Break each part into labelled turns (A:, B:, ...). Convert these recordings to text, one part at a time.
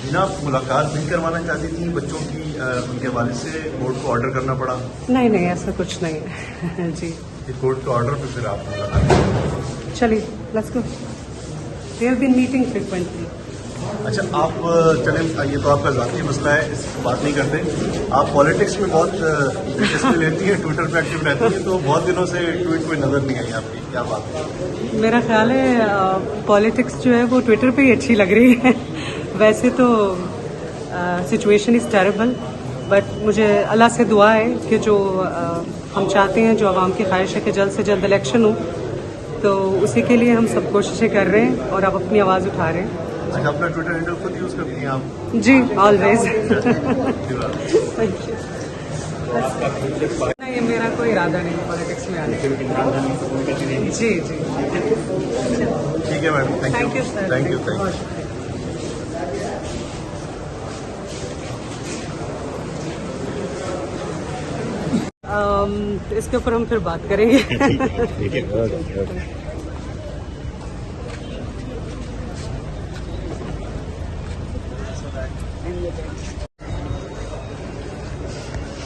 A: बिना मुलाकात नहीं करवाना चाहती थी बच्चों की, उनके वालिद से कोर्ट को ऑर्डर करना पड़ा?
B: नहीं नहीं, ऐसा कुछ नहीं है जी।
A: कोर्ट के ऑर्डर पे फिर आप मुलाकात?
B: चलिए, let's go. We have been meeting frequently.
A: अच्छा, आप चलें, ये तो आपका ज़ाती मसला है, इस पर बात नहीं करते। आप पॉलिटिक्स में बहुत दिलचस्पी लेती हैं, ट्विटर पे एक्टिव रहती हैं, तो बहुत दिनों से ट्वीट कोई नज़र नहीं आई आपकी, क्या बात है?
B: मेरा ख्याल है पॉलिटिक्स जो है वो ट्विटर पे ही अच्छी लग रही है। वैसे तो सिचुएशन इज़ टेरेबल, बट मुझे अल्लाह से दुआ है कि जो हम चाहते हैं, जो आवाम की ख्वाहिश है कि जल्द से जल्द इलेक्शन हो, तो उसी के लिए हम सब कोशिशें कर रहे हैं और अब अपनी आवाज़ उठा रहे हैं।
A: अच्छा, अपना ट्विटर हैंडल खुद यूज़ करती हैं आप?
B: जी, ऑलवेज। नहीं, मेरा कोई इरादा नहीं पॉलिटिक्स में आने का। जी जी,
A: ठीक है madam,
B: thank you sir.
A: Thank you.
B: इसके ऊपर हम फिर बात करेंगे।
A: ठीक है।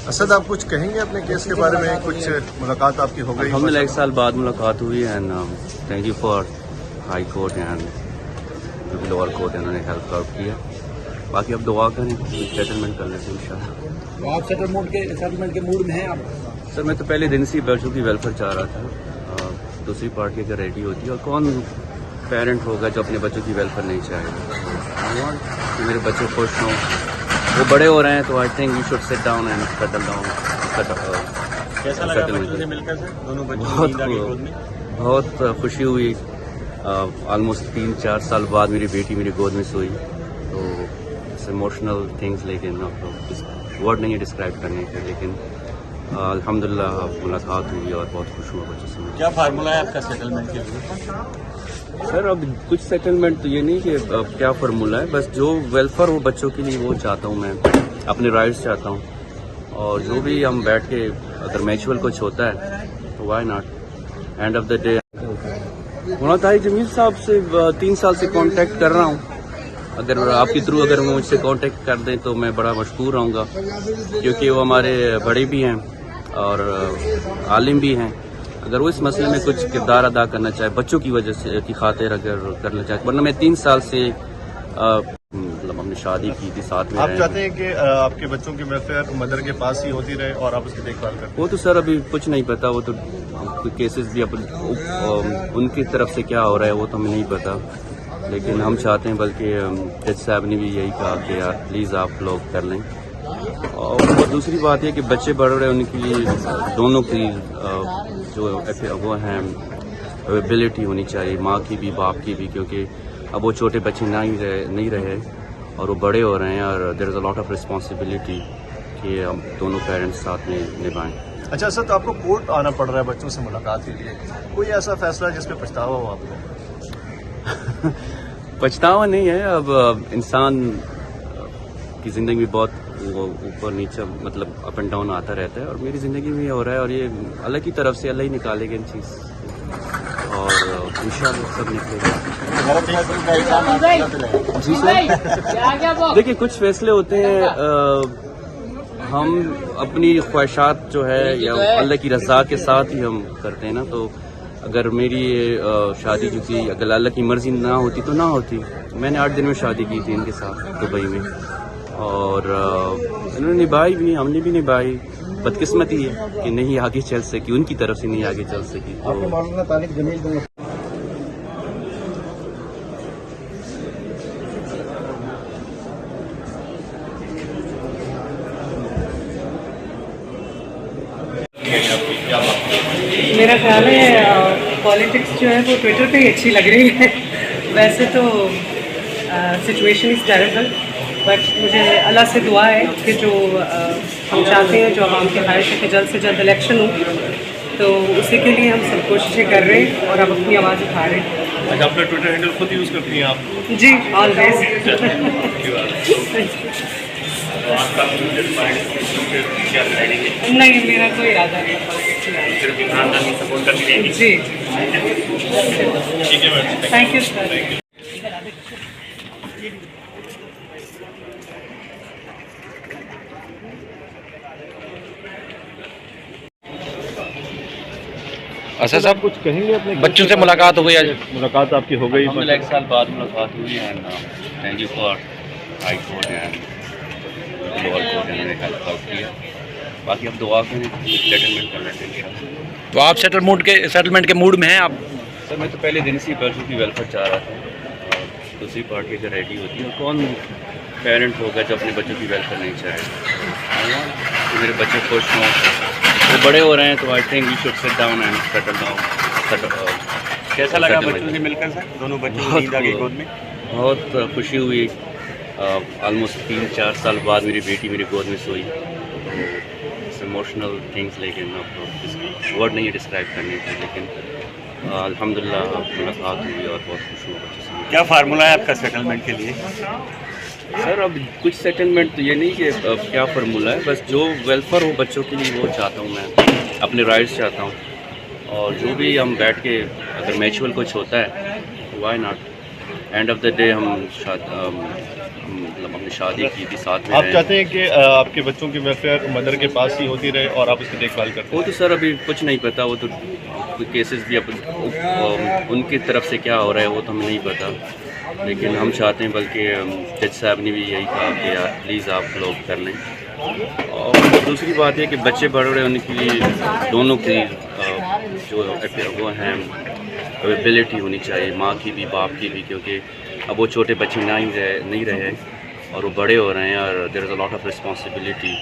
A: असद, आप कुछ कहेंगे अपने केस के बारे में? कुछ मुलाकात आपकी हो गई?
C: अल्हम्दुलिल्लाह 1 साल बाद मुलाकात हुई and thank you for high court and lower court, इन्होंने हेल्प आउट किया। बाकी अब दुआ करें, सेटलमेंट करने से इंशाल्लाह।
D: तो आप सेटलमेंट के मूड में हैं आप?
C: सर, मैं तो पहले दिन से बच्चों की वेलफेयर चाह रहा था। दूसरी पार्टी अगर रेडी होती है, और कौन पेरेंट होगा जो अपने बच्चों की वेलफेयर नहीं चाहेगा? कि मेरे बच्चे खुश हों, वो बड़े हो रहे हैं, तो I think we should sit down and settle down.
A: कैसा लगा बच्चों से मिलकर सर? दोनों बच्चे
C: बहुत खुशी हुई। ऑलमोस्ट 3-4 साल बाद मेरी बेटी मेरी गोद में सोई, तो इट्स इमोशनल थिंग्स, लेकिन वर्ड नहीं है डिस्क्राइब करने के, लेकिन अल्हम्दुलिल्लाह मुलाकात हुई और बहुत खुश हुआ बच्चों से।
D: क्या फार्मूला है आपका सेटलमेंट के लिए?
C: सर, अब कुछ सेटलमेंट तो ये नहीं कि अब क्या फार्मूला है, बस जो वेलफेयर हो बच्चों के लिए वो चाहता हूँ मैं, अपने राइट्स चाहता हूँ। और जो भी हम बैठ के अगर म्यूचुअल कुछ होता है तो why not. End of the day Munatai Jamil साहब से 3 साल से कांटेक्ट कर रहा हूँ। अगर आपके थ्रू अगर वो मुझसे कांटेक्ट कर दें तो मैं बड़ा मशकूर रहूँगा, क्योंकि वो हमारे बड़े भी हैं और आलिम भी हैं। अगर वो इस मसले में कुछ किरदार अदा करना चाहे बच्चों की वजह से की खातिर अगर करना चाहे, वरना मैं 3 साल से मतलब हमने शादी की थी साथ में।
A: आप चाहते हैं कि आपके बच्चों की वेलफेयर मदर के पास ही होती रहे और आप उसकी देखभाल करें?
C: वो तो सर अभी कुछ नहीं पता, वो तो केसेस भी उनकी तरफ से क्या हो रहा है वो तो हमें नहीं पता, लेकिन हम चाहते हैं, बल्कि जज साहब ने भी यही कहा कि यार प्लीज़ आप लोग कर लें। और दूसरी बात यह कि बच्चे बढ़ रहे हैं, उनकी दोनों की जो वो हैं एबिलिटी होनी चाहिए, माँ की भी बाप की भी, क्योंकि अब वो छोटे बच्चे नहीं रहे और वो बड़े हो रहे हैं, और there is a lot of responsibility कि हम दोनों पेरेंट्स साथ में निभाएं।
A: अच्छा सर, तो आपको कोर्ट आना पड़ रहा है बच्चों से मुलाकात के लिए, कोई ऐसा फैसला जिस पे पछतावा हो आपको?
C: पछतावा नहीं है, अब इंसान की ज़िंदगी में बहुत वो ऊपर नीचे मतलब अप एंड डाउन आता रहता है, और मेरी ज़िंदगी में हो रहा है, और ये अल्लाह की तरफ से अल्लाह ही निकालेगा इन चीज़, और इंशाअल्लाह सब निकलेगा। जी सर, देखिए कुछ फैसले होते हैं हम अपनी ख्वाहिशात जो है या अल्लाह की रज़ा के साथ ही हम करते हैं ना, तो अगर मेरी शादी जो थी अगर अल्लाह की मर्जी ना होती तो ना होती। मैंने 8 दिन में शादी की थी इनके साथ दुबई में, और इन्होंने निभाई भी, हमने भी निभाई। बदकिस्मती है कि नहीं आगे चल सकी, उनकी तरफ से नहीं आगे चल सकी। तो
B: मेरा ख्याल है पॉलिटिक्स जो है वो ट्विटर पे ही अच्छी लग रही है। वैसे तो सिचुएशन इज़ टेरेबल, बट मुझे अल्लाह से दुआ है कि जो हम चाहते हैं, जो आवाम की ख्वाहिश है कि जल्द से जल्द इलेक्शन हो, तो उसी के लिए हम सब कोशिशें कर रहे हैं और अब अपनी आवाज़ उठा रहे हैं।
A: अच्छा, अपना ट्विटर हैंडल खुद यूज़ करती हैं आप?
B: जी, ऑलवेज। नहीं, मेरा कोई इरादा नहीं है। जी, थैंक यू सर।
E: असद साहब
A: कुछ कहेंगे अपने
E: बच्चों से मुलाकात हो गई आज?
A: मुलाकात आपकी हो गई?
C: alhamdulillah, 1 साल बाद मुलाकात हुई है and thank you for high court and lower court ने हेल्प आउट किया। बाकी अब दुआ करें सेटलमेंट कर लेते हैं इंशाल्लाह।
E: तो आप सेटलमेंट के मूड में हैं आप?
C: सर मैं तो पहले दिन से ही बच्चों की वेलफेयर चाह रहा था और दूसरी पार्टी अगर रेडी होती है, कौन पेरेंट होगा जो अपने बच्चों की वेलफेयर नहीं चाहे तो मेरे बच्चे खुश हों। वो बड़े हो रहे हैं तो I think we should sit down and settle down.
D: कैसा लगा बच्चों से मिलकर सर? दोनों बच्चों को नींद आ गई गोद में?
C: बहुत खुशी हुई। ऑलमोस्ट 3-4 साल बाद मेरी बेटी मेरी गोद में सोई। इमोशनल थिंग्स, लेकिन वर्ड नहीं है डिस्क्राइब करने के, लेकिन अल्हम्दुलिल्लाह मुलाकात हुई और बहुत खुश हुआ बच्चों से।
D: क्या फार्मूला है आपका सेटलमेंट के लिए?
C: सर अब कुछ सेटलमेंट तो ये नहीं कि अब क्या फार्मूला है, बस जो वेलफेयर हो बच्चों के लिए वो चाहता हूँ मैं, अपने राइट्स चाहता हूँ। और जो भी हम बैठ के अगर म्यूचुअल कुछ होता है why not, end of the day हम मतलब अपनी शादी की भी साथ में
A: आप
C: रहें।
A: चाहते हैं कि आपके बच्चों की वेलफेयर मदर के पास ही होती रहे और आप उसकी देखभाल करते
C: वो
A: हैं?
C: तो सर अभी कुछ नहीं पता, वो तो केसेस भी उनकी तरफ से क्या हो रहा है वो तो हमें नहीं पता, लेकिन हम चाहते हैं, बल्कि जज साहब ने भी यही कहा कि यार प्लीज़ आप लोग कर लें। और दूसरी बात है कि बच्चे बड़े रहे उनकी दोनों की जो वो हैं एबिलिटी होनी चाहिए, माँ की भी बाप की भी, क्योंकि अब वो छोटे बच्चे नहीं रहे और वो बड़े हो रहे हैं और there is a lot of responsibility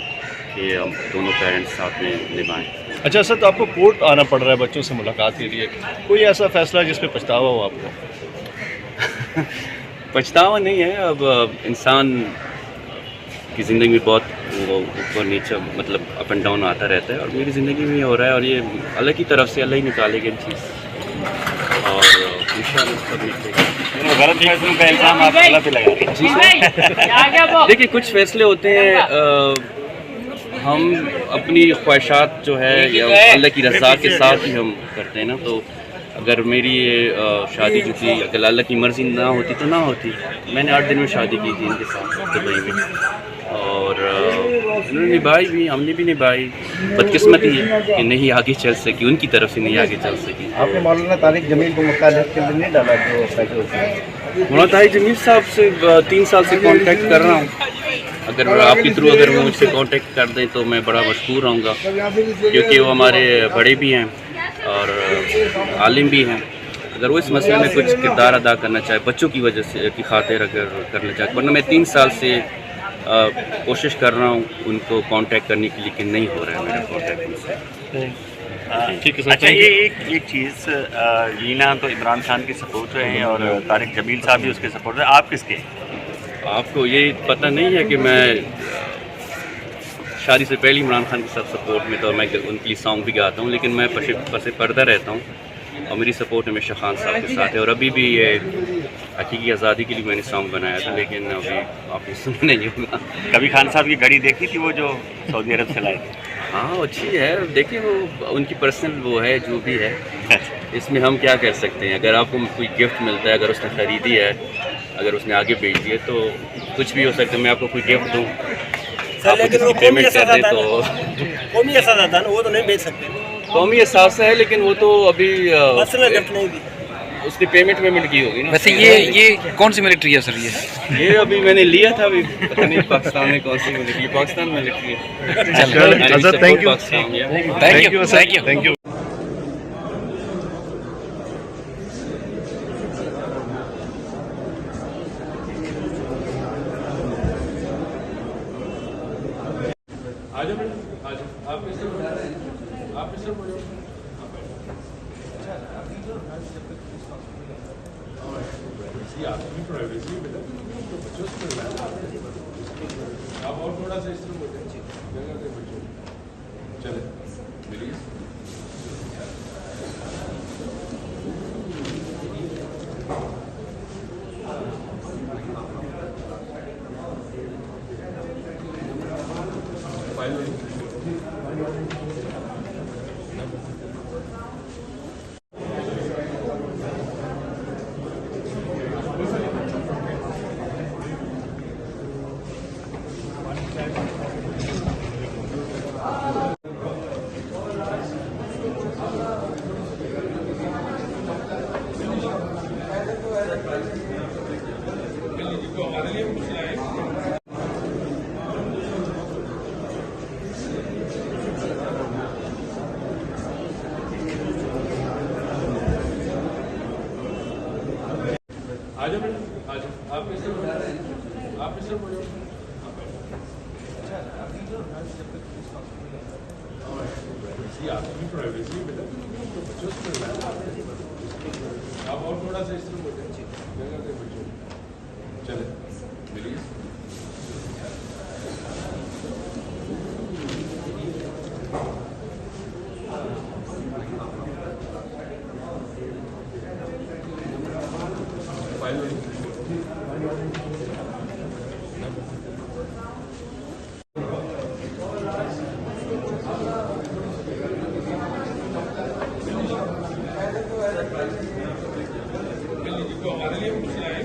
C: कि हम दोनों पेरेंट्स साथ में निभाएं।
A: अच्छा सर, तो आपको कोर्ट आना पड़ रहा है बच्चों से मुलाकात के लिए, कोई ऐसा फैसला जिस पे पछतावा हो आपको?
C: पछतावा नहीं है, अब इंसान की ज़िंदगी में बहुत वो ऊपर नीचे मतलब अप एंड डाउन आता रहता है, और मेरी ज़िंदगी में हो रहा है, और ये अल्लाह की तरफ से अल्लाह ही निकालेगा इन चीज़, और इंशाअल्लाह सब निकलेगा।
D: गलत फैसलों का इल्ज़ाम आप अल्लाह पे लगा?
C: देखिए कुछ फैसले होते हैं हम अपनी ख्वाहिशात जो है या अल्लाह की रज़ा के साथ ही हम करते हैं ना, तो अगर मेरी शादी जो थी अगर अल्लाह की मर्ज़ी ना होती तो ना होती। मैंने 8 दिन में शादी की थी इनके साथ दुबई में, और उन्होंने निभाई भी, हमने भी निभाई। बदकिस्मती है कि नहीं आगे चल सकी, उनकी तरफ से नहीं आगे चल सकी।
F: आपने मौलाना तारिक जमील को मुख्तालिफ के लिए नहीं डाला जो फैसले होते हैं?
C: मौलाना तारिक जमील साहब से 3 साल से कांटेक्ट कर रहा हूँ। अगर आपके थ्रू अगर वो मुझसे कांटेक्ट कर दें तो मैं बड़ा मशकूर रहूँगा, क्योंकि वो हमारे बड़े भी हैं और आलिम भी हैं। अगर वो इस मसले में कुछ किरदार अदा करना चाहे बच्चों की वजह से की खातिर अगर करना चाहे, वरना मैं 3 साल से कोशिश कर रहा हूँ उनको कांटेक्ट करने की, लेकिन नहीं हो रहा है मेरा कांटेक्ट उनसे।
A: ठीक है सर।
D: अच्छा, ये एक चीज़, रीना तो इमरान खान की सपोर्ट है और तारिक जमील साहब भी उसके सपोर्ट है, आप किसके?
C: आपको ये पता नहीं है कि मैं शादी से पहले इमरान खान के साथ सपोर्ट में था, और मैं उनके लिए सॉन्ग भी गाता हूँ, लेकिन मैं पसे पर्दा रहता हूँ और मेरी सपोर्ट हमेशा खान साहब के साथ है। और अभी भी ये हकीकी आज़ादी के लिए मैंने सॉन्ग बनाया था, लेकिन अभी आपने सुना नहीं होगा।
D: कभी खान साहब की घड़ी देखी थी वो जो सऊदी अरब से लाए थे?
C: हाँ अच्छी है, देखिए वो उनकी पर्सनल वो है जो भी है, इसमें हम क्या कर सकते हैं। अगर आपको कोई गिफ्ट मिलता है, अगर उसने ख़रीदी है, अगर उसने आगे बेच दी है, तो कुछ भी हो सकता है। मैं आपको कोई गिफ्ट दूँ, आप उसकी पेमेंट कर दें तो
F: कौमी एहसास है ना, वो तो नहीं बेच सकते।
C: कौमी एहसास है, लेकिन वो तो अभी
F: पर्सनल गिफ्ट नहीं दी।
C: उसकी पेमेंट की होगी ना।
E: वैसे ये कौन सी मिलिट्री है सर?
C: ये अभी मैंने लिया था, अभी पता नहीं पाकिस्तान में कौन सी मिलिट्री, पाकिस्तान मिलिट्री है।
A: अच्छा, thank you.
E: Thank you.
A: Thank you.
G: आजा मैडम आजा आप मिस्टर बना रहे हैं आप मिस्टर बोलो आपकी प्राइवेसी बेटा तो बच्चों से मिल रहा है आप और थोड़ा सा इस तरह बोले जगह के बच्चों चले मिलिए हमारे लिए मसला है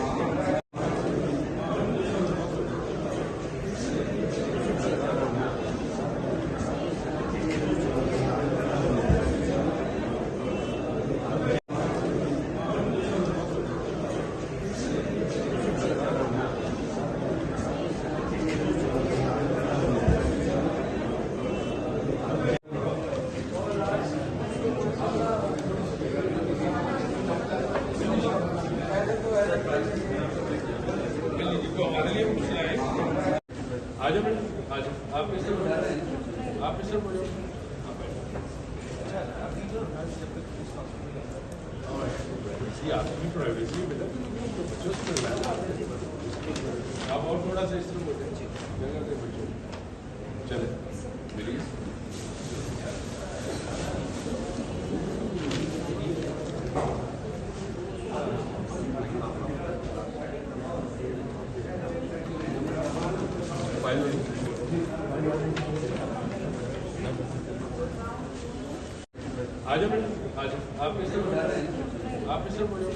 G: हमारे लिए मसला है आजा मैडम आजा आप मिस्टर बना रहे हैं आप मिस्टर बोलो आपकी प्राइवेसी बेटा तो बच्चों से मिल रहा है आप और थोड़ा सा इस तरह बोले जगह के बच्चों चले मिलिए आजा मैडम आजा आप मिस्टर बना रहे हैं आप मिस्टर बोलो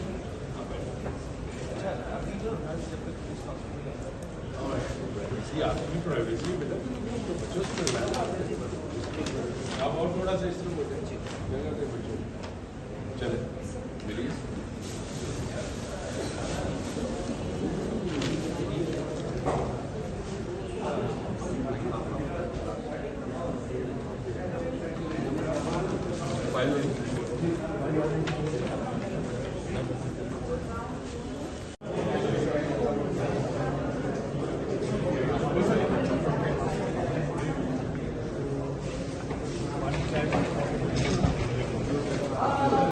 G: आपकी प्राइवेसी बेटा तो बच्चों से मिल रहा है आप और थोड़ा सा इस तरह बोले जगह के बच्चों